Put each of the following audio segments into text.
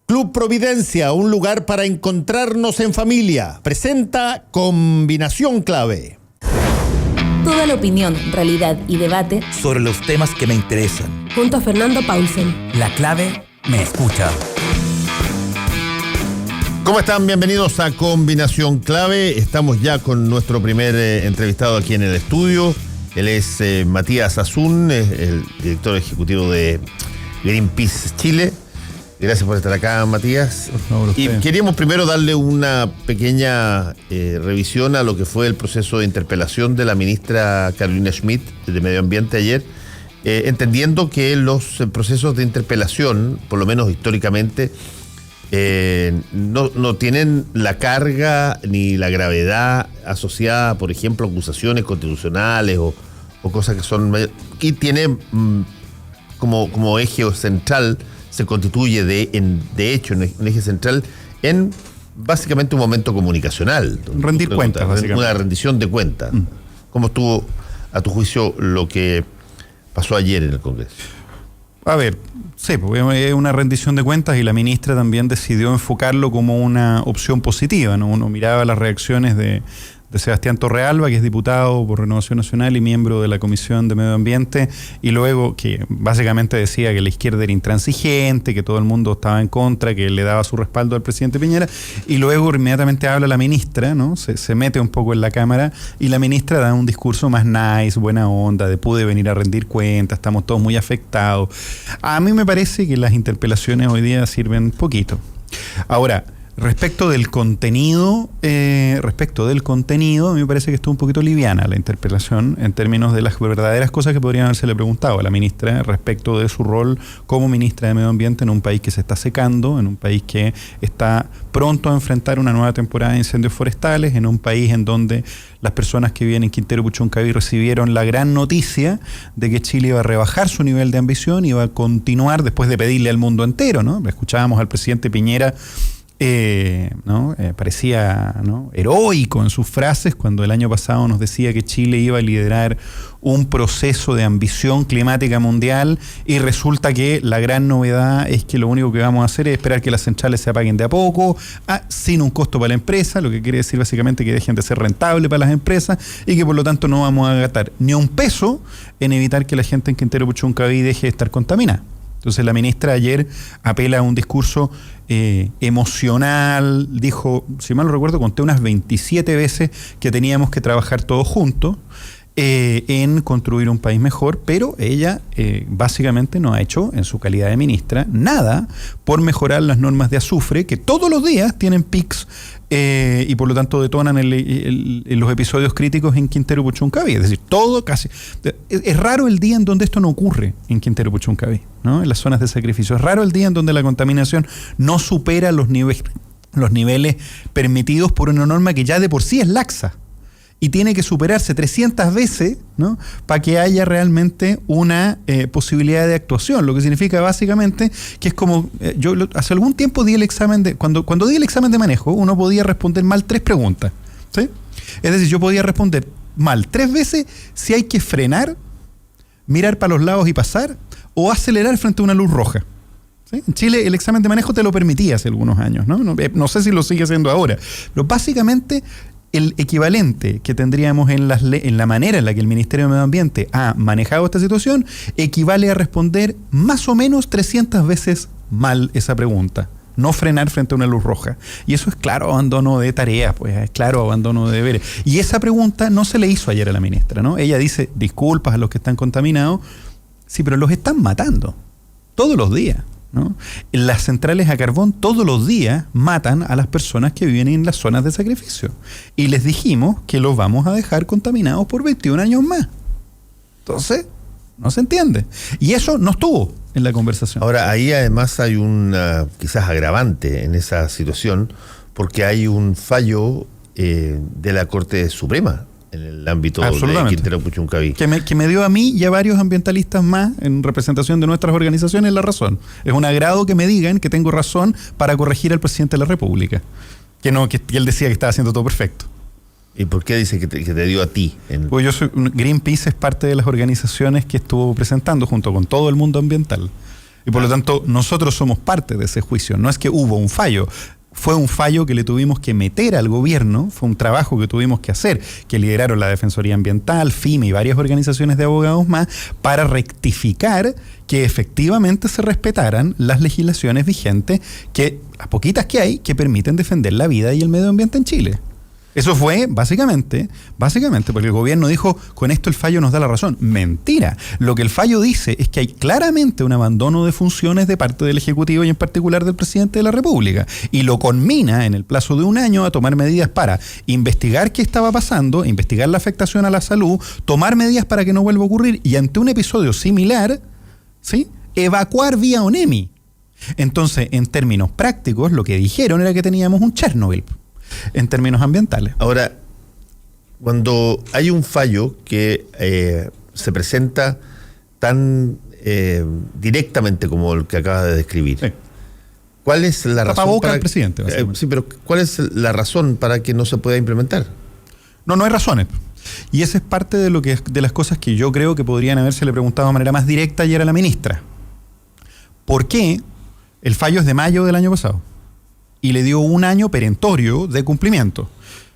Club Providencia, un lugar para encontrarnos en familia. Presenta Combinación Clave. Toda la opinión, realidad y debate sobre los temas que me interesan. Junto a Fernando Paulsen. La clave me escucha. ¿Cómo están? Bienvenidos a Combinación Clave. Estamos ya con nuestro primer entrevistado aquí en el estudio. Él es Matías Azún, el director ejecutivo de Greenpeace Chile. Gracias por estar acá, Matías. Por favor, y queríamos primero darle una pequeña revisión a lo que fue el proceso de interpelación de la ministra Carolina Schmidt de Medio Ambiente ayer, entendiendo que los procesos de interpelación, por lo menos históricamente, no tienen la carga ni la gravedad asociada, por ejemplo, a acusaciones constitucionales o cosas que son... Y tiene como eje central, se constituye de hecho en un eje central en básicamente un momento comunicacional. Rendir cuentas, básicamente. Una rendición de cuentas. ¿Cómo estuvo, a tu juicio, lo que pasó ayer en el Congreso? A ver, sí, porque es una rendición de cuentas y la ministra también decidió enfocarlo como una opción positiva, ¿no? Uno miraba las reacciones de Sebastián Torrealba, que es diputado por Renovación Nacional y miembro de la Comisión de Medio Ambiente, y luego que básicamente decía que la izquierda era intransigente, que todo el mundo estaba en contra, que le daba su respaldo al presidente Piñera, y luego inmediatamente habla la ministra, ¿no? Se mete un poco en la cámara, y la ministra da un discurso más nice, buena onda, de pude venir a rendir cuentas, estamos todos muy afectados. A mí me parece que las interpelaciones hoy día sirven poquito. Ahora, Respecto del contenido, me parece que estuvo un poquito liviana la interpelación en términos de las verdaderas cosas que podrían haberse preguntado a la ministra respecto de su rol como ministra de Medio Ambiente en un país que se está secando, en un país que está pronto a enfrentar una nueva temporada de incendios forestales, en un país en donde las personas que viven en Quintero Puchuncaví recibieron la gran noticia de que Chile iba a rebajar su nivel de ambición y iba a continuar después de pedirle al mundo entero, ¿no? Escuchábamos al presidente Piñera parecía, ¿no?, heroico en sus frases cuando el año pasado nos decía que Chile iba a liderar un proceso de ambición climática mundial, y resulta que la gran novedad es que lo único que vamos a hacer es esperar que las centrales se apaguen de a poco, sin un costo para la empresa, lo que quiere decir básicamente que dejen de ser rentables para las empresas y que por lo tanto no vamos a gastar ni un peso en evitar que la gente en Quintero Puchuncaví deje de estar contaminada. Entonces la ministra ayer apela a un discurso emocional, dijo, si mal no recuerdo, conté unas 27 veces que teníamos que trabajar todos juntos en construir un país mejor, pero ella básicamente no ha hecho, en su calidad de ministra, nada por mejorar las normas de azufre, que todos los días tienen pics y por lo tanto detonan los episodios críticos en Quintero Puchuncaví. Es decir, todo casi... Es raro el día en donde esto no ocurre en Quintero Puchuncaví, ¿no? En las zonas de sacrificio. Es raro el día en donde la contaminación no supera los niveles permitidos por una norma que ya de por sí es laxa y tiene que superarse 300 veces, ¿no?, para que haya realmente una posibilidad de actuación, lo que significa básicamente que es como, hace algún tiempo di el examen cuando di el examen de manejo, uno podía responder mal 3 preguntas, ¿sí? Es decir, yo podía responder mal 3 veces si hay que frenar, mirar para los lados y pasar, o acelerar frente a una luz roja. ¿Sí? En Chile el examen de manejo te lo permitía hace algunos años, ¿no? No sé si lo sigue haciendo ahora, pero básicamente el equivalente que tendríamos en la manera en la que el Ministerio de Medio Ambiente ha manejado esta situación equivale a responder más o menos 300 veces mal esa pregunta. No frenar frente a una luz roja. Y eso es claro abandono de tareas, pues es claro abandono de deberes. Y esa pregunta no se le hizo ayer a la ministra, ¿no? Ella dice, disculpas a los que están contaminados. Sí, pero los están matando todos los días, ¿no? Las centrales a carbón todos los días matan a las personas que viven en las zonas de sacrificio. Y les dijimos que los vamos a dejar contaminados por 21 años más. Entonces, no se entiende. Y eso no estuvo en la conversación. Ahora, ahí además hay un quizás agravante en esa situación, porque hay un fallo de la Corte Suprema en el ámbito de Quintero Puchuncaví. Que me dio a mí y a varios ambientalistas más, en representación de nuestras organizaciones, la razón. Es un agrado que me digan que tengo razón para corregir al presidente de la República. Que él decía que estaba haciendo todo perfecto. ¿Y por qué dice que te dio a ti? Pues Greenpeace es parte de las organizaciones que estuvo presentando junto con todo el mundo ambiental Y por lo tanto, nosotros somos parte de ese juicio. No es que hubo un fallo. Fue un fallo que le tuvimos que meter al gobierno, fue un trabajo que tuvimos que hacer, que lideraron la Defensoría Ambiental, FIME y varias organizaciones de abogados más, para rectificar que efectivamente se respetaran las legislaciones vigentes, que las poquitas que hay, que permiten defender la vida y el medio ambiente en Chile. Eso fue básicamente, porque el gobierno dijo, con esto el fallo nos da la razón. Mentira. Lo que el fallo dice es que hay claramente un abandono de funciones de parte del Ejecutivo y en particular del Presidente de la República. Y lo conmina en el plazo de un año a tomar medidas para investigar qué estaba pasando, investigar la afectación a la salud, tomar medidas para que no vuelva a ocurrir y ante un episodio similar, ¿sí?, evacuar vía ONEMI. Entonces, en términos prácticos, lo que dijeron era que teníamos un Chernobyl en términos ambientales. Ahora, cuando hay un fallo que se presenta tan directamente como el que acabas de describir, Sí. ¿cuál es la razón Tapaboca para al presidente, básicamente. sí, pero ¿cuál es la razón para que no se pueda implementar? No hay razones. Y esa es parte de de las cosas que yo creo que podrían habérsele preguntado de manera más directa ayer a la ministra. ¿Por qué el fallo es de mayo del año pasado? Y le dio un año perentorio de cumplimiento,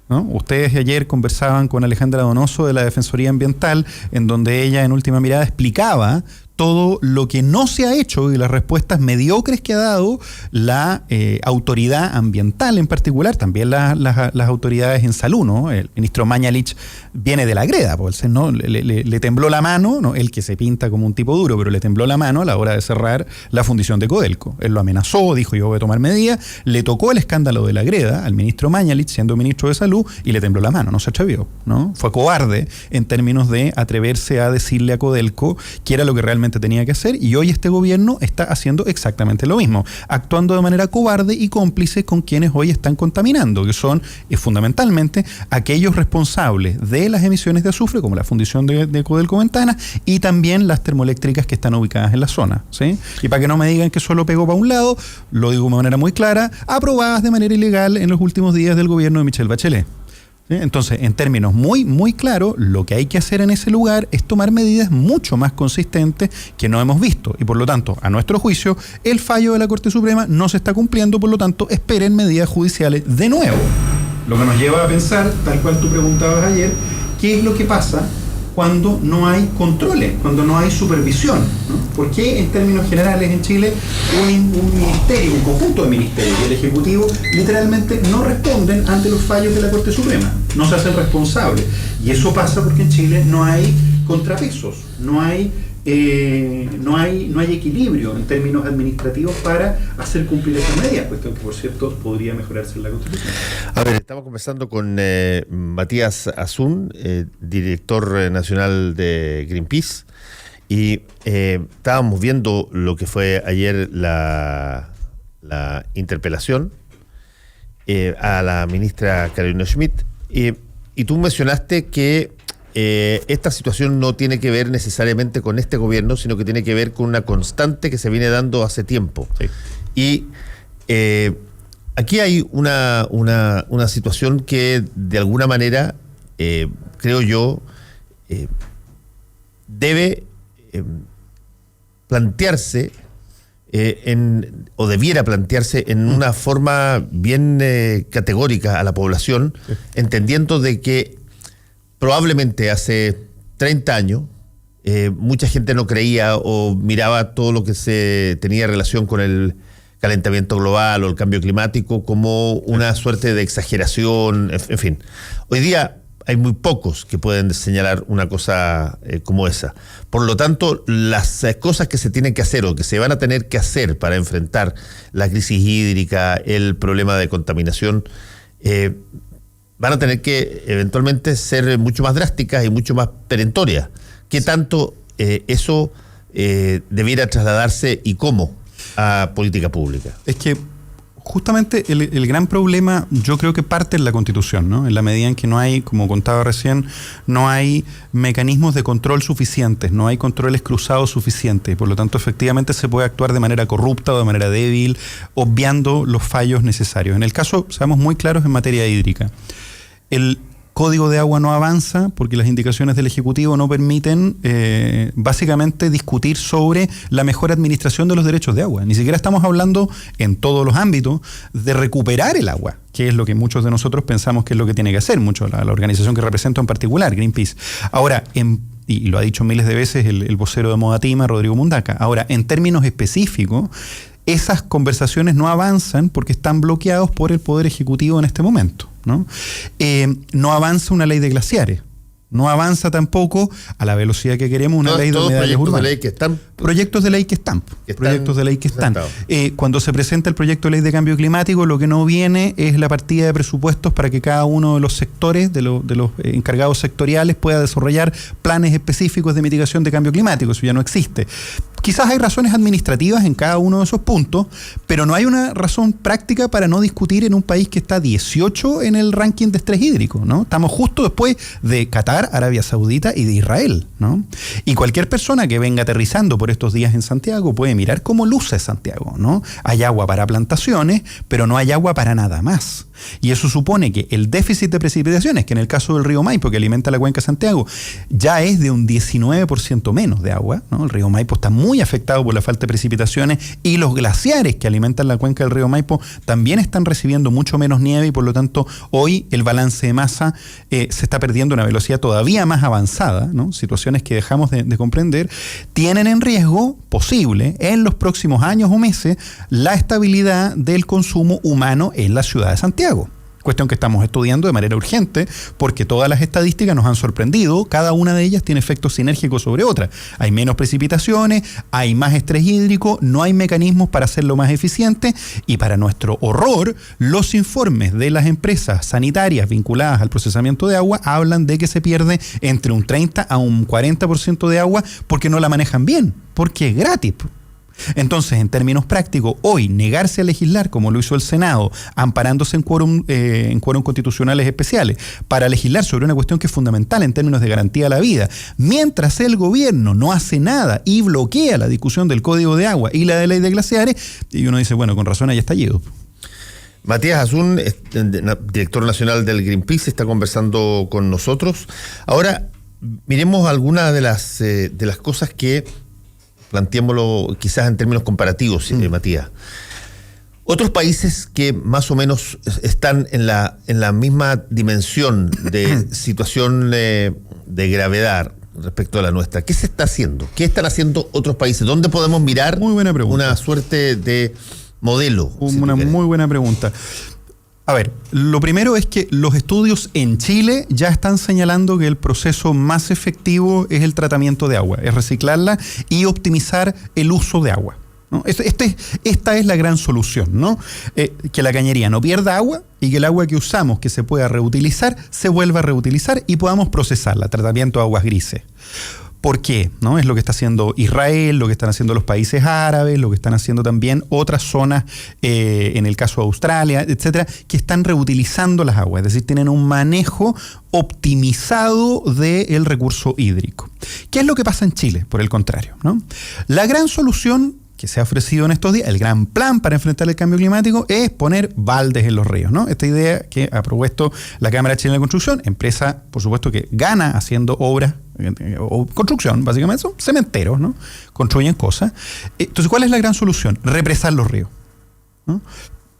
¿no? Ustedes ayer conversaban con Alejandra Donoso de la Defensoría Ambiental, en donde ella en última mirada explicaba todo lo que no se ha hecho y las respuestas mediocres que ha dado la autoridad ambiental en particular, también las autoridades en salud, ¿no? El ministro Mañalich viene de la greda, pues, ¿no? Le tembló la mano, ¿no? Él que se pinta como un tipo duro, pero le tembló la mano a la hora de cerrar la fundición de Codelco. Él lo amenazó, dijo yo voy a tomar medidas, le tocó el escándalo de la greda al ministro Mañalich siendo ministro de salud y le tembló la mano, no se atrevió, ¿no? Fue cobarde en términos de atreverse a decirle a Codelco que era lo que realmente tenía que hacer, y hoy este gobierno está haciendo exactamente lo mismo, actuando de manera cobarde y cómplice con quienes hoy están contaminando, que son fundamentalmente aquellos responsables de las emisiones de azufre, como la fundición de Codelco Ventanas, y también las termoeléctricas que están ubicadas en la zona, ¿sí? Y para que no me digan que solo pegó para un lado, lo digo de manera muy clara, aprobadas de manera ilegal en los últimos días del gobierno de Michelle Bachelet. ¿Sí? Entonces, en términos muy claros, lo que hay que hacer en ese lugar es tomar medidas mucho más consistentes que no hemos visto. Y por lo tanto, a nuestro juicio, el fallo de la Corte Suprema no se está cumpliendo, por lo tanto, esperen medidas judiciales de nuevo. Lo que nos lleva a pensar, tal cual tú preguntabas ayer, ¿qué es lo que pasa cuando no hay controles, cuando no hay supervisión, ¿no? ¿Por qué en términos generales en Chile un ministerio, un conjunto de ministerios y el Ejecutivo literalmente no responden ante los fallos de la Corte Suprema? No se hacen responsables. Y eso pasa porque en Chile no hay contrapesos, no hay equilibrio en términos administrativos para hacer cumplir esas medidas, cuestión que por cierto podría mejorarse en la Constitución. A ver, estamos conversando con Matías Azun, director nacional de Greenpeace, y estábamos viendo lo que fue ayer la interpelación a la ministra Carolina Schmidt, y tú mencionaste que esta situación no tiene que ver necesariamente con este gobierno, sino que tiene que ver con una constante que se viene dando hace tiempo. Sí. Y aquí hay una situación que de alguna manera, creo yo, debe plantearse o debiera plantearse en una forma bien categórica a la población, sí, entendiendo de que probablemente hace 30 años mucha gente no creía o miraba todo lo que se tenía relación con el calentamiento global o el cambio climático como una suerte de exageración, en fin. Hoy día hay muy pocos que pueden señalar una cosa como esa. Por lo tanto, las cosas que se tienen que hacer o que se van a tener que hacer para enfrentar la crisis hídrica, el problema de contaminación, van a tener que eventualmente ser mucho más drásticas y mucho más perentorias. ¿Qué tanto eso debiera trasladarse y cómo a política pública? Es que justamente el gran problema yo creo que parte en la Constitución, ¿no? En la medida en que no hay, como contaba recién, no hay mecanismos de control suficientes, no hay controles cruzados suficientes, por lo tanto efectivamente se puede actuar de manera corrupta o de manera débil, obviando los fallos necesarios. En el caso, seamos muy claros en materia hídrica, Código de Agua no avanza porque las indicaciones del Ejecutivo no permiten básicamente discutir sobre la mejor administración de los derechos de agua. Ni siquiera estamos hablando en todos los ámbitos de recuperar el agua, que es lo que muchos de nosotros pensamos que es lo que tiene que hacer, mucho la organización que represento en particular, Greenpeace. Ahora, y lo ha dicho miles de veces el vocero de Modatima, Rodrigo Mundaca. Ahora, en términos específicos, esas conversaciones no avanzan porque están bloqueados por el Poder Ejecutivo en este momento, ¿no? No avanza una ley de glaciares. No avanza tampoco a la velocidad que queremos una ley de humedales urbanas. Proyectos de ley que están. Proyectos de ley que están. Cuando se presenta el proyecto de ley de cambio climático, lo que no viene es la partida de presupuestos para que cada uno de los sectores, de los encargados sectoriales, pueda desarrollar planes específicos de mitigación de cambio climático. Eso ya no existe. Quizás hay razones administrativas en cada uno de esos puntos, pero no hay una razón práctica para no discutir en un país que está 18 en el ranking de estrés hídrico, ¿no? Estamos justo después de Qatar, Arabia Saudita y de Israel, ¿no? Y cualquier persona que venga aterrizando por estos días en Santiago puede mirar cómo luce Santiago, ¿no? Hay agua para plantaciones, pero no hay agua para nada más. Y eso supone que el déficit de precipitaciones, que en el caso del río Maipo, que alimenta la cuenca de Santiago, ya es de un 19% menos de agua, ¿no? El río Maipo está muy afectado por la falta de precipitaciones y los glaciares que alimentan la cuenca del río Maipo también están recibiendo mucho menos nieve y por lo tanto hoy el balance de masa se está perdiendo a una velocidad todavía más avanzada, ¿no? Situaciones que dejamos de comprender, tienen en riesgo posible en los próximos años o meses la estabilidad del consumo humano en la ciudad de Santiago. Cuestión que estamos estudiando de manera urgente porque todas las estadísticas nos han sorprendido, cada una de ellas tiene efectos sinérgicos sobre otra. Hay menos precipitaciones, hay más estrés hídrico, no hay mecanismos para hacerlo más eficiente y para nuestro horror, los informes de las empresas sanitarias vinculadas al procesamiento de agua hablan de que se pierde entre un 30 a un 40% de agua porque no la manejan bien, porque es gratis. Entonces, en términos prácticos, hoy negarse a legislar, como lo hizo el Senado, amparándose en quórum constitucionales especiales, para legislar sobre una cuestión que es fundamental en términos de garantía de la vida, mientras el gobierno no hace nada y bloquea la discusión del Código de Agua y la de ley de glaciares, y uno dice, bueno, con razón ahí está estallido. Matías Azún, director nacional del Greenpeace, está conversando con nosotros. Ahora, miremos algunas de las cosas que planteémoslo quizás en términos comparativos, Matías. Otros países que más o menos están en la misma dimensión de situación de gravedad respecto a la nuestra, ¿qué se está haciendo? ¿Qué están haciendo otros países? ¿Dónde podemos mirar una suerte de modelo? Muy buena pregunta. A ver, lo primero es que los estudios en Chile ya están señalando que el proceso más efectivo es el tratamiento de agua, es reciclarla y optimizar el uso de agua, ¿no? Esta es la gran solución, ¿no? Que la cañería no pierda agua y que el agua que usamos, que se pueda reutilizar, se vuelva a reutilizar y podamos procesarla, tratamiento de aguas grises. ¿Por qué? ¿No? Es lo que está haciendo Israel, lo que están haciendo los países árabes, lo que están haciendo también otras zonas, en el caso de Australia, etcétera, que están reutilizando las aguas, es decir, tienen un manejo optimizado del recurso hídrico. ¿Qué es lo que pasa en Chile, por el contrario, ¿no? La gran solución que se ha ofrecido en estos días, el gran plan para enfrentar el cambio climático, es poner baldes en los ríos, ¿no? Esta idea que ha propuesto la Cámara Chilena de Construcción, empresa, por supuesto, que gana haciendo obras, o construcción, básicamente son cementeros, ¿no? Construyen cosas. Entonces, ¿cuál es la gran solución? Represar los ríos, ¿no?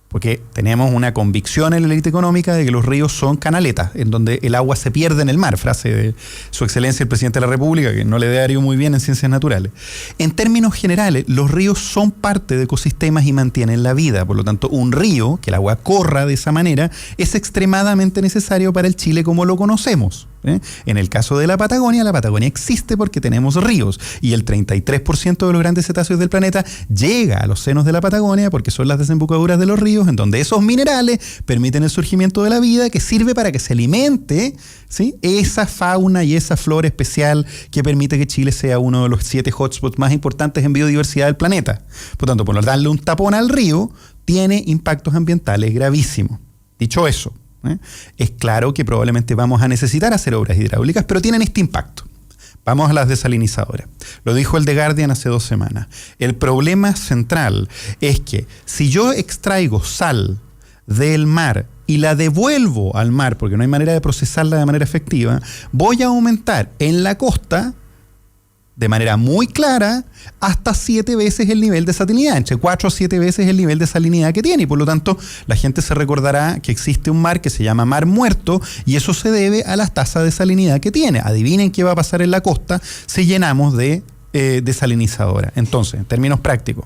Porque tenemos una convicción en la élite económica de que los ríos son canaletas, en donde el agua se pierde en el mar, frase de su excelencia el presidente de la República, que no le daría muy bien en ciencias naturales. En términos generales, los ríos son parte de ecosistemas y mantienen la vida, por lo tanto, un río, que el agua corra de esa manera, es extremadamente necesario para el Chile como lo conocemos. En el caso de la Patagonia existe porque tenemos ríos y el 33% de los grandes cetáceos del planeta llega a los senos de la Patagonia porque son las desembocaduras de los ríos en donde esos minerales permiten el surgimiento de la vida que sirve para que se alimente, ¿sí?, esa fauna y esa flora especial que permite que Chile sea uno de los 7 hotspots más importantes en biodiversidad del planeta. Por tanto, por darle un tapón al río tiene impactos ambientales gravísimos. Dicho eso, es claro que probablemente vamos a necesitar hacer obras hidráulicas, pero tienen este impacto. Vamos a las desalinizadoras. Lo dijo el The Guardian hace 2 semanas. El problema central es que si yo extraigo sal del mar y la devuelvo al mar, porque no hay manera de procesarla de manera efectiva, voy a aumentar en la costa, de manera muy clara, hasta 7 veces el nivel de salinidad, entre 4 a 7 veces el nivel de salinidad que tiene, y por lo tanto la gente se recordará que existe un mar que se llama Mar Muerto, y eso se debe a las tasas de salinidad que tiene. Adivinen qué va a pasar en la costa si llenamos de desalinizadora. Entonces, en términos prácticos,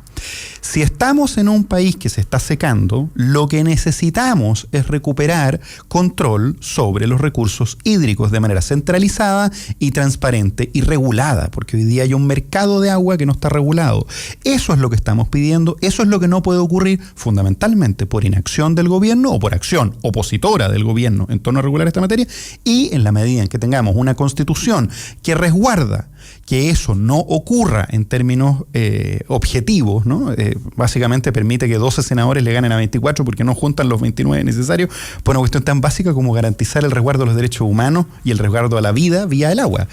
si estamos en un país que se está secando, lo que necesitamos es recuperar control sobre los recursos hídricos de manera centralizada y transparente y regulada, porque hoy día hay un mercado de agua que no está regulado. Eso es lo que estamos pidiendo, eso es lo que no puede ocurrir fundamentalmente por inacción del gobierno o por acción opositora del gobierno en torno a regular esta materia, y en la medida en que tengamos una constitución que resguarda que eso no ocurra en términos objetivos, ¿no? Básicamente permite que 12 senadores le ganen a 24 porque no juntan los 29 necesarios por una cuestión tan básica como garantizar el resguardo de los derechos humanos y el resguardo a la vida vía el agua.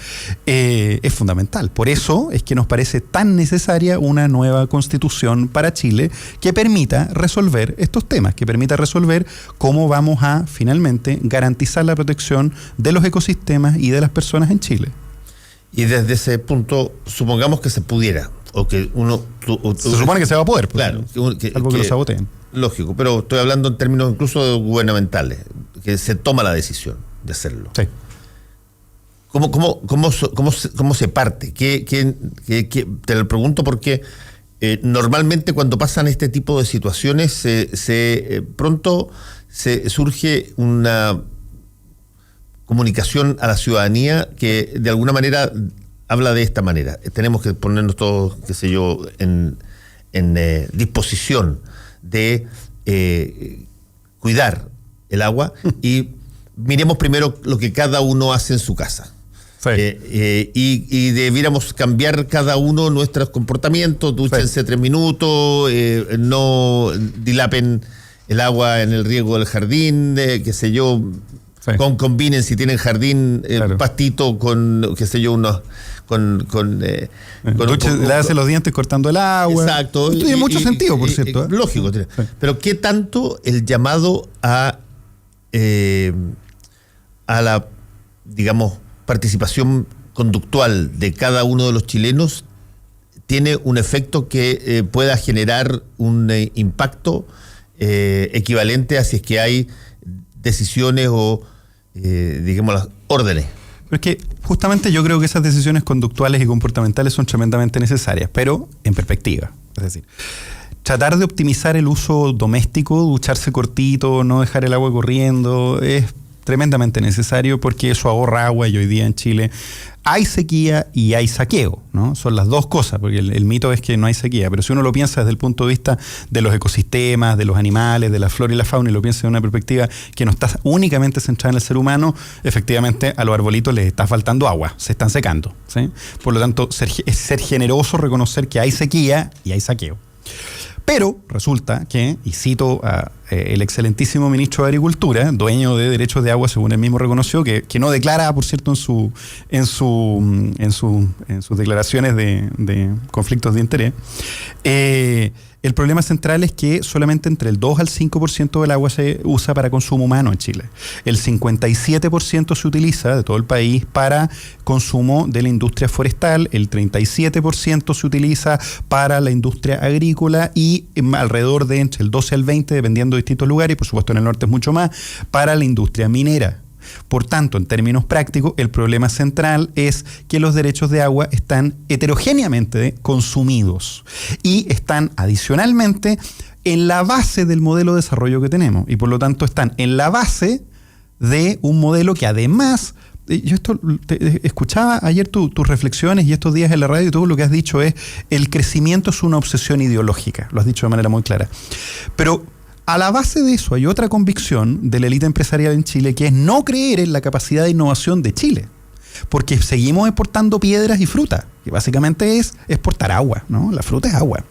Es fundamental. Por eso es que nos parece tan necesaria una nueva constitución para Chile que permita resolver estos temas, que permita resolver cómo vamos a finalmente garantizar la protección de los ecosistemas y de las personas en Chile. Y desde ese punto, supongamos que se pudiera, o que se supone que se va a poder, claro, algo que lo saboteen. Lógico, pero estoy hablando en términos incluso gubernamentales, que se toma la decisión de hacerlo. Sí. ¿Cómo se parte? Te lo pregunto porque normalmente cuando pasan este tipo de situaciones, pronto surge una comunicación a la ciudadanía que de alguna manera habla de esta manera. Tenemos que ponernos todos, qué sé yo, en disposición de cuidar el agua y miremos primero lo que cada uno hace en su casa. Sí. Y debiéramos cambiar cada uno nuestros comportamientos, dúchense 3 minutos, no dilapen el agua en el riego del jardín, qué sé yo. Sí. Combinen, si tienen jardín, claro, pastito con, qué sé yo, lávese los dientes cortando el agua. Exacto. Esto tiene mucho sentido, por cierto. Lógico. Sí. Pero ¿qué tanto el llamado a la, digamos, participación conductual de cada uno de los chilenos tiene un efecto que pueda generar un impacto equivalente a si es que hay decisiones o digamos las órdenes? Pero es que justamente yo creo que esas decisiones conductuales y comportamentales son tremendamente necesarias, pero en perspectiva. Es decir, tratar de optimizar el uso doméstico, ducharse cortito, no dejar el agua corriendo, es tremendamente necesario porque eso ahorra agua, y hoy día en Chile hay sequía y hay saqueo, ¿no? Son las dos cosas, porque el mito es que no hay sequía, pero si uno lo piensa desde el punto de vista de los ecosistemas, de los animales, de la flora y la fauna, y lo piensa de una perspectiva que no está únicamente centrada en el ser humano, efectivamente a los arbolitos les está faltando agua, se están secando, ¿sí? Por lo tanto, es ser generoso, reconocer que hay sequía y hay saqueo. Pero resulta que, y cito a el excelentísimo ministro de Agricultura, dueño de derechos de agua, según él mismo reconoció, que no declara, por cierto, en sus declaraciones de conflictos de interés, el problema central es que solamente entre el 2 al 5% del agua se usa para consumo humano en Chile. El 57% se utiliza de todo el país para consumo de la industria forestal, el 37% se utiliza para la industria agrícola y alrededor de entre el 12 al 20%, dependiendo de distintos lugares, y por supuesto en el norte es mucho más, para la industria minera. Por tanto, en términos prácticos, el problema central es que los derechos de agua están heterogéneamente consumidos y están adicionalmente en la base del modelo de desarrollo que tenemos, y por lo tanto están en la base de un modelo que además, yo escuchaba ayer tus reflexiones y estos días en la radio, y todo lo que has dicho es el crecimiento es una obsesión ideológica, lo has dicho de manera muy clara, pero a la base de eso hay otra convicción de la élite empresarial en Chile, que es no creer en la capacidad de innovación de Chile. Porque seguimos exportando piedras y fruta, que básicamente es exportar agua, ¿no? La fruta es agua.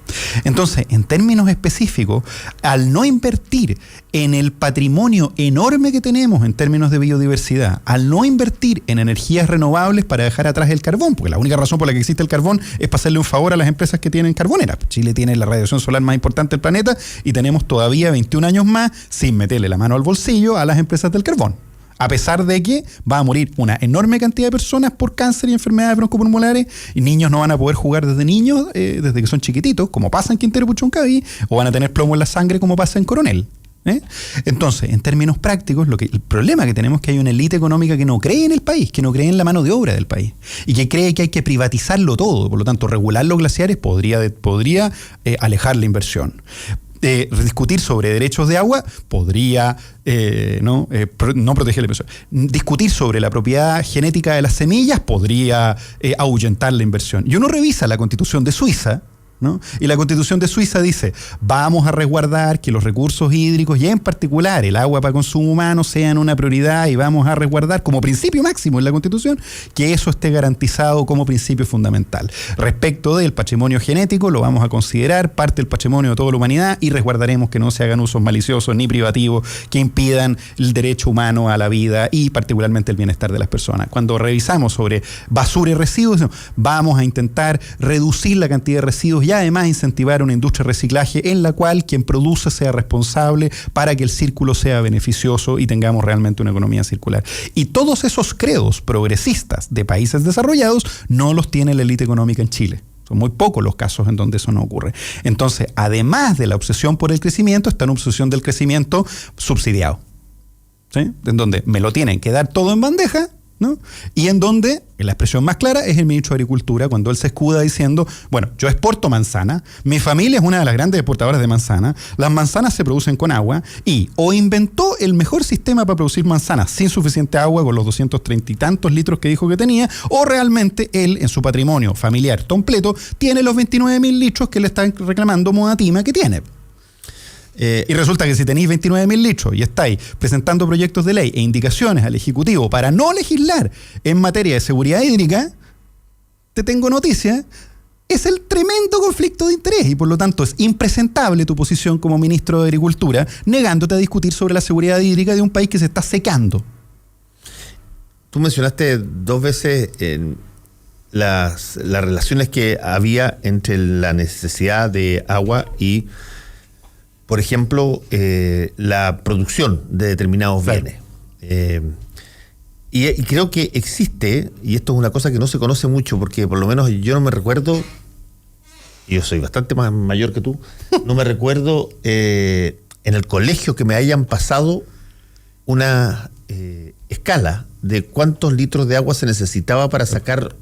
Entonces, en términos específicos, al no invertir en el patrimonio enorme que tenemos en términos de biodiversidad, al no invertir en energías renovables para dejar atrás el carbón, porque la única razón por la que existe el carbón es para hacerle un favor a las empresas que tienen carboneras. Chile tiene la radiación solar más importante del planeta y tenemos todavía 21 años más sin meterle la mano al bolsillo a las empresas del carbón. A pesar de que va a morir una enorme cantidad de personas por cáncer y enfermedades broncopulmonares, y niños no van a poder jugar desde niños, desde que son chiquititos, como pasa en Quintero Puchuncaví, o van a tener plomo en la sangre, como pasa en Coronel. Entonces, en términos prácticos, el problema que tenemos es que hay una élite económica que no cree en el país, que no cree en la mano de obra del país, y que cree que hay que privatizarlo todo. Por lo tanto, regular los glaciares podría alejar la inversión. Discutir sobre derechos de agua podría no proteger la inversión. Discutir sobre la propiedad genética de las semillas podría ahuyentar la inversión. Y uno revisa la Constitución de Suiza, ¿no? Y la Constitución de Suiza dice, vamos a resguardar que los recursos hídricos y en particular el agua para consumo humano sean una prioridad y vamos a resguardar como principio máximo en la Constitución que eso esté garantizado como principio fundamental. Respecto del patrimonio genético, lo vamos a considerar parte del patrimonio de toda la humanidad y resguardaremos que no se hagan usos maliciosos ni privativos que impidan el derecho humano a la vida y particularmente el bienestar de las personas. Cuando revisamos sobre basura y residuos, vamos a intentar reducir la cantidad de residuos y además incentivar una industria de reciclaje en la cual quien produce sea responsable para que el círculo sea beneficioso y tengamos realmente una economía circular. Y todos esos credos progresistas de países desarrollados no los tiene la élite económica en Chile. Son muy pocos los casos en donde eso no ocurre. Entonces, además de la obsesión por el crecimiento, está una obsesión del crecimiento subsidiado, ¿sí? En donde me lo tienen que dar todo en bandeja, ¿no? Y en donde, la expresión más clara es el ministro de Agricultura, cuando él se escuda diciendo, bueno, yo exporto manzana, mi familia es una de las grandes exportadoras de manzana, las manzanas se producen con agua y o inventó el mejor sistema para producir manzanas sin suficiente agua con los 230 y tantos litros que dijo que tenía, o realmente él en su patrimonio familiar completo tiene los 29.000 litros que le están reclamando Modatima que tiene. Y resulta que si tenéis 29.000 litros y estáis presentando proyectos de ley e indicaciones al Ejecutivo para no legislar en materia de seguridad hídrica, te tengo noticia, es el tremendo conflicto de interés y por lo tanto es impresentable tu posición como ministro de Agricultura negándote a discutir sobre la seguridad hídrica de un país que se está secando. Tú mencionaste 2 veces las relaciones que había entre la necesidad de agua y, por ejemplo, la producción de determinados bienes. Y creo que existe, y esto es una cosa que no se conoce mucho, porque por lo menos yo no me recuerdo, y yo soy bastante más mayor que tú, no me recuerdo en el colegio que me hayan pasado una escala de cuántos litros de agua se necesitaba para sacar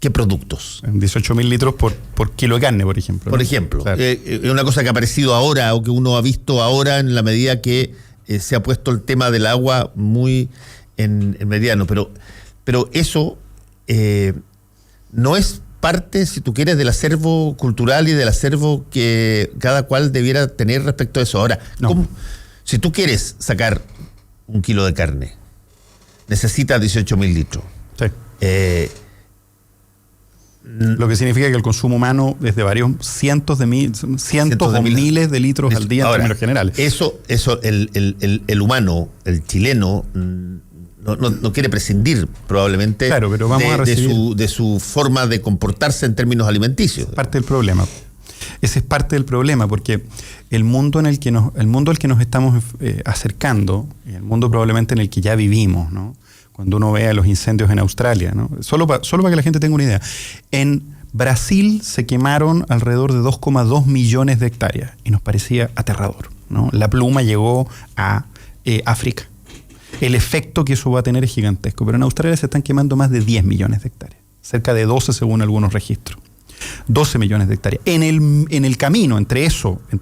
qué productos. 18.000 litros por kilo de carne, por ejemplo. Por ejemplo. Claro. Es una cosa que ha aparecido ahora o que uno ha visto ahora en la medida que se ha puesto el tema del agua muy en mediano. Pero eso no es parte, si tú quieres, del acervo cultural y del acervo que cada cual debiera tener respecto a eso. Ahora, no. Si tú quieres sacar 1 kilo de carne, necesitas 18.000 litros. Sí. Lo que significa que el consumo humano es de varios cientos de miles de litros al día en términos generales. Eso el humano, el chileno, no quiere prescindir probablemente, claro, pero vamos a recibir de su forma de comportarse en términos alimenticios. Es parte del problema. Ese es parte del problema, porque el mundo al que nos estamos acercando, y el mundo probablemente en el que ya vivimos, ¿no? Cuando uno vea los incendios en Australia, ¿no? Solo para que la gente tenga una idea. En Brasil se quemaron alrededor de 2,2 millones de hectáreas y nos parecía aterrador, ¿no? La pluma llegó a África. El efecto que eso va a tener es gigantesco, pero en Australia se están quemando más de 10 millones de hectáreas, cerca de 12 según algunos registros. 12 millones de hectáreas. En el camino entre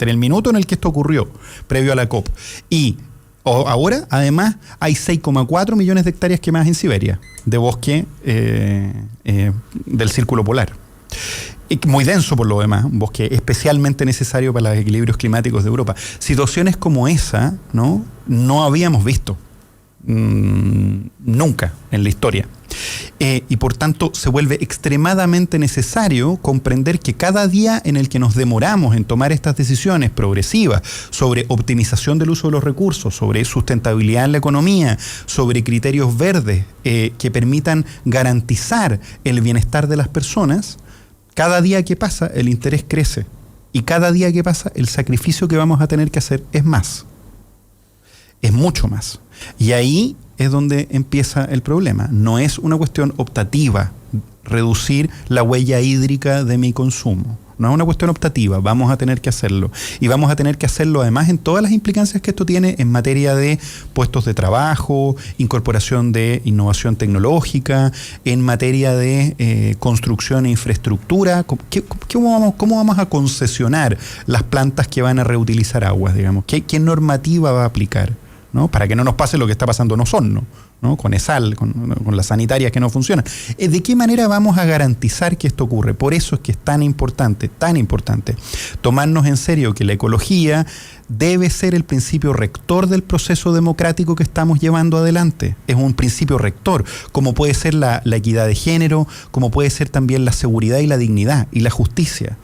el minuto en el que esto ocurrió, previo a la COP, y ahora, además, hay 6,4 millones de hectáreas quemadas en Siberia, de bosque del círculo polar. Muy denso por lo demás, un bosque especialmente necesario para los equilibrios climáticos de Europa. Situaciones como esa, no habíamos visto. Nunca en la historia. Y por tanto se vuelve extremadamente necesario comprender que cada día en el que nos demoramos en tomar estas decisiones progresivas sobre optimización del uso de los recursos, sobre sustentabilidad en la economía, sobre criterios verdes que permitan garantizar el bienestar de las personas, cada día que pasa el interés crece y cada día que pasa el sacrificio que vamos a tener que hacer es más. Es mucho más. Y ahí es donde empieza el problema. No es una cuestión optativa reducir la huella hídrica de mi consumo. No es una cuestión optativa, vamos a tener que hacerlo. Y vamos a tener que hacerlo además en todas las implicancias que esto tiene en materia de puestos de trabajo, incorporación de innovación tecnológica, en materia de construcción e infraestructura. ¿Cómo vamos a concesionar las plantas que van a reutilizar aguas, digamos? ¿Qué normativa va a aplicar? ¿No? Para que no nos pase lo que está pasando en Osorno, ¿no? Con ESAL, con las sanitarias que no funcionan. ¿De qué manera vamos a garantizar que esto ocurre? Por eso es que es tan importante tomarnos en serio que la ecología debe ser el principio rector del proceso democrático que estamos llevando adelante. Es un principio rector, como puede ser la equidad de género, como puede ser también la seguridad y la dignidad y la justicia.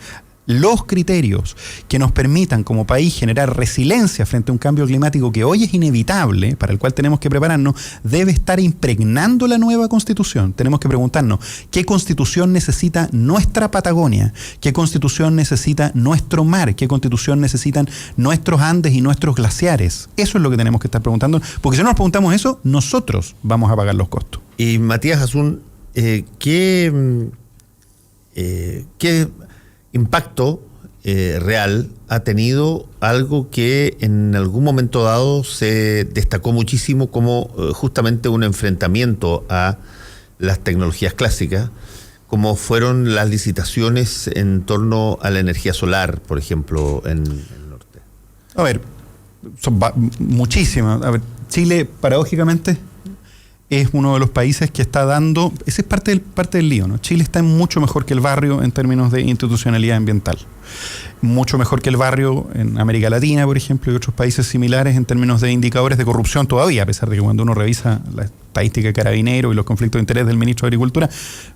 Los criterios que nos permitan como país generar resiliencia frente a un cambio climático que hoy es inevitable, para el cual tenemos que prepararnos, debe estar impregnando la nueva Constitución. Tenemos que preguntarnos qué Constitución necesita nuestra Patagonia, qué Constitución necesita nuestro mar, qué Constitución necesitan nuestros Andes y nuestros glaciares. Eso es lo que tenemos que estar preguntando, porque si no nos preguntamos eso, nosotros vamos a pagar los costos. Y Matías Asún, ¿qué impacto real ha tenido algo que en algún momento dado se destacó muchísimo como justamente un enfrentamiento a las tecnologías clásicas, como fueron las licitaciones en torno a la energía solar, por ejemplo, en el norte? A ver, son muchísimas. A ver, Chile, paradójicamente, es uno de los países que está dando, ese es parte del lío, ¿no? Chile está mucho mejor que el barrio en términos de institucionalidad ambiental, mucho mejor que el barrio en América Latina, por ejemplo, y otros países similares en términos de indicadores de corrupción todavía, a pesar de que cuando uno revisa la estadística de Carabineros y los conflictos de interés del ministro de Agricultura,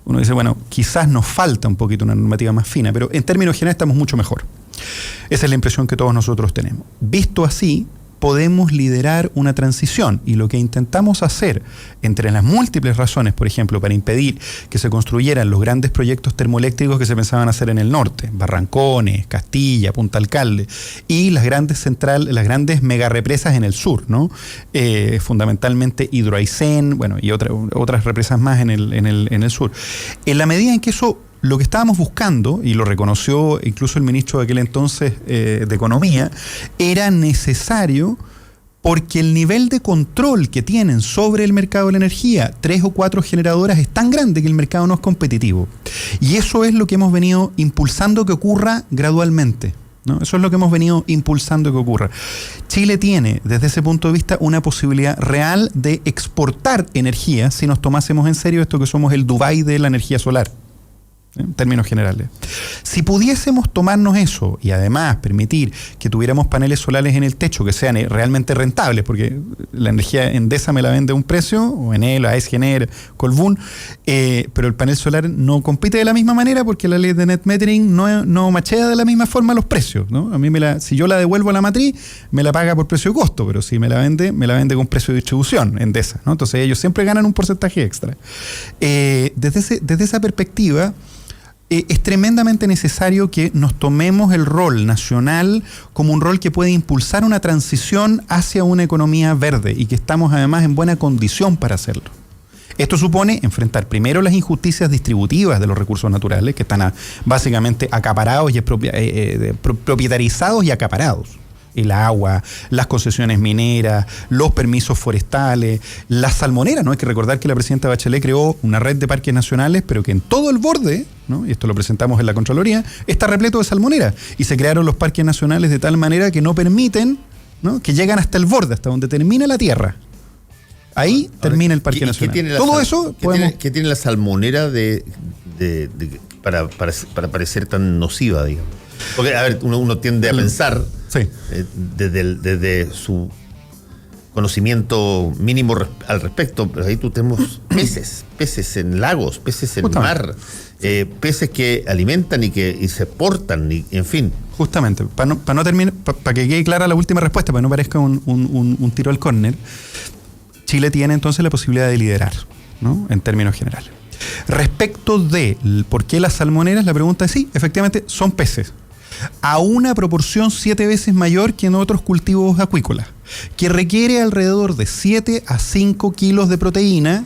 uno dice, bueno, quizás nos falta un poquito una normativa más fina, pero en términos generales estamos mucho mejor. Esa es la impresión que todos nosotros tenemos. Visto así, podemos liderar una transición, y lo que intentamos hacer, entre las múltiples razones, por ejemplo, para impedir que se construyeran los grandes proyectos termoeléctricos que se pensaban hacer en el norte, Barrancones, Castilla, Punta Alcalde, y las grandes las megarepresas en el sur, ¿no? Fundamentalmente Hidroaicén, bueno, y otras represas más en el sur. En la medida en que eso, lo que estábamos buscando, y lo reconoció incluso el ministro de aquel entonces de Economía, era necesario porque el nivel de control que tienen sobre el mercado de la energía, 3 o 4 generadoras, es tan grande que el mercado no es competitivo. Y eso es lo que hemos venido impulsando que ocurra gradualmente, ¿no? Eso es lo que hemos venido impulsando que ocurra. Chile tiene, desde ese punto de vista, una posibilidad real de exportar energía si nos tomásemos en serio esto que somos el Dubái de la energía solar, en términos generales. Si pudiésemos tomarnos eso y además permitir que tuviéramos paneles solares en el techo que sean realmente rentables, porque la energía Endesa me la vende a un precio, o Enel, AES Gener, Colbún, pero el panel solar no compite de la misma manera porque la ley de net metering no machea de la misma forma los precios, ¿no? A mí si yo la devuelvo a la matriz, me la paga por precio de costo, pero si me la vende con precio de distribución, Endesa, ¿no? Entonces ellos siempre ganan un porcentaje extra. Desde esa perspectiva, es tremendamente necesario que nos tomemos el rol nacional como un rol que puede impulsar una transición hacia una economía verde y que estamos además en buena condición para hacerlo. Esto supone enfrentar primero las injusticias distributivas de los recursos naturales que están básicamente acaparados y propietarizados y acaparados. El agua, las concesiones mineras, los permisos forestales, las salmoneras, ¿no? Hay que recordar que la presidenta Bachelet creó una red de parques nacionales, pero que en todo el borde, ¿no? Y esto lo presentamos en la Contraloría, está repleto de salmoneras. Y se crearon los parques nacionales de tal manera que no permiten, ¿no? Que llegan hasta el borde, hasta donde termina la tierra. Ahí termina el parque nacional. ¿Qué tiene la salmonera para parecer tan nociva, digamos? Porque, a ver, uno tiende a pensar, sí, desde su conocimiento mínimo al respecto, pero ahí tú tenemos peces en lagos, peces en mar, peces que alimentan y se portan, y, en fin. Justamente, para no terminar, para que quede clara la última respuesta, para que no parezca un tiro al córner, Chile tiene entonces la posibilidad de liderar, ¿no? En términos generales. Respecto de por qué las salmoneras, la pregunta es sí, efectivamente son peces, a una proporción 7 veces mayor que en otros cultivos acuícolas, que requiere alrededor de 7 a 5 kilos de proteína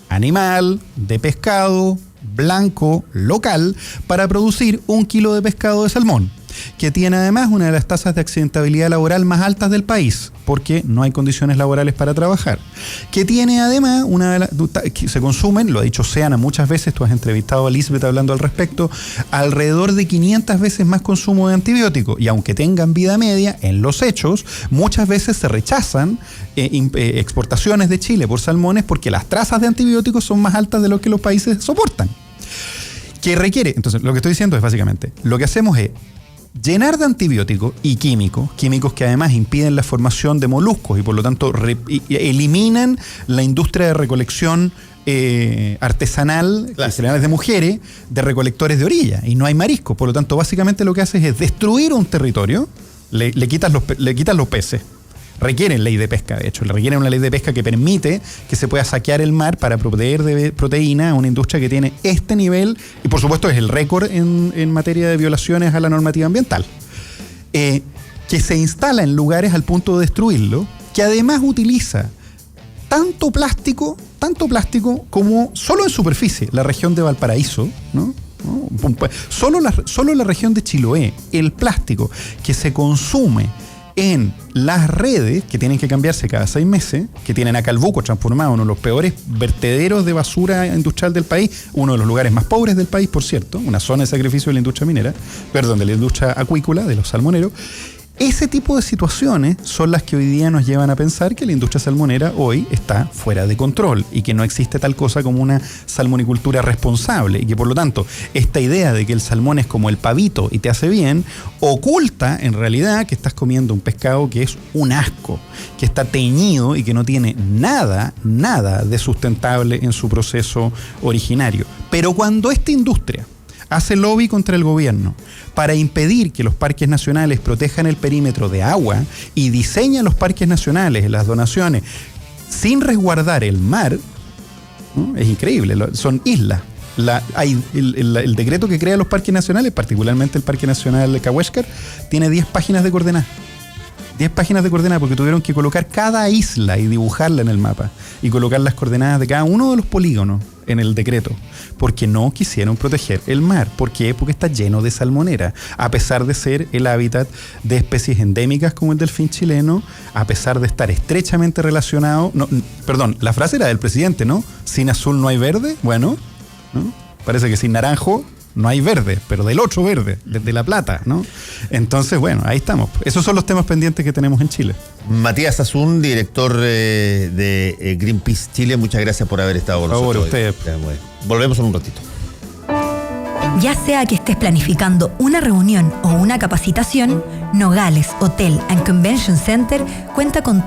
animal, de pescado, blanco, local, para producir 1 kilo de pescado de salmón, que tiene además una de las tasas de accidentabilidad laboral más altas del país, porque no hay condiciones laborales para trabajar, que tiene además que se consumen, lo ha dicho Seana muchas veces, tú has entrevistado a Lisbeth hablando al respecto, alrededor de 500 veces más consumo de antibióticos, y aunque tengan vida media, en los hechos, muchas veces se rechazan exportaciones de Chile por salmones porque las trazas de antibióticos son más altas de lo que los países soportan. ¿Qué requiere? Entonces, lo que estoy diciendo es básicamente, lo que hacemos es llenar de antibióticos y químicos que además impiden la formación de moluscos y por lo tanto eliminan la industria de recolección artesanal, generales de mujeres, de recolectores de orilla, y no hay marisco. Por lo tanto, básicamente lo que haces es destruir un territorio, le quitas los peces. Requieren ley de pesca, de hecho, le requieren una ley de pesca que permite que se pueda saquear el mar para proveer de proteína a una industria que tiene este nivel, y por supuesto es el récord en materia de violaciones a la normativa ambiental, que se instala en lugares al punto de destruirlo, que además utiliza tanto plástico como solo en superficie, la región de Valparaíso, ¿no? Solo la región de Chiloé, el plástico que se consume en las redes, que tienen que cambiarse cada 6 meses, que tienen a Calbuco transformado en uno de los peores vertederos de basura industrial del país, uno de los lugares más pobres del país, por cierto, una zona de sacrificio de la industria minera, de la industria acuícola, de los salmoneros. Ese tipo de situaciones son las que hoy día nos llevan a pensar que la industria salmonera hoy está fuera de control y que no existe tal cosa como una salmonicultura responsable, y que por lo tanto esta idea de que el salmón es como el pavito y te hace bien, oculta en realidad que estás comiendo un pescado que es un asco, que está teñido y que no tiene nada de sustentable en su proceso originario. Pero cuando esta industria hace lobby contra el gobierno para impedir que los parques nacionales protejan el perímetro de agua y diseña los parques nacionales en las donaciones sin resguardar el mar, ¿no? Es increíble, son islas. Hay el decreto que crea los parques nacionales, particularmente el Parque Nacional de Cahuéscar, tiene 10 páginas de coordenadas. 10 páginas de coordenadas, porque tuvieron que colocar cada isla y dibujarla en el mapa y colocar las coordenadas de cada uno de los polígonos en el decreto, porque no quisieron proteger el mar. ¿Por qué? Porque está lleno de salmonera, a pesar de ser el hábitat de especies endémicas como el delfín chileno, a pesar de estar estrechamente relacionado, la frase era del presidente, ¿no? Sin azul no hay verde, bueno, ¿no? Parece que sin naranjo no hay verde, pero del otro verde, desde la plata, ¿no? Entonces, bueno, ahí estamos. Esos son los temas pendientes que tenemos en Chile. Matías Azun, director de Greenpeace Chile, muchas gracias por haber estado con nosotros. Por favor, usted. Volvemos en un ratito. Ya sea que estés planificando una reunión o una capacitación, Nogales Hotel and Convention Center cuenta con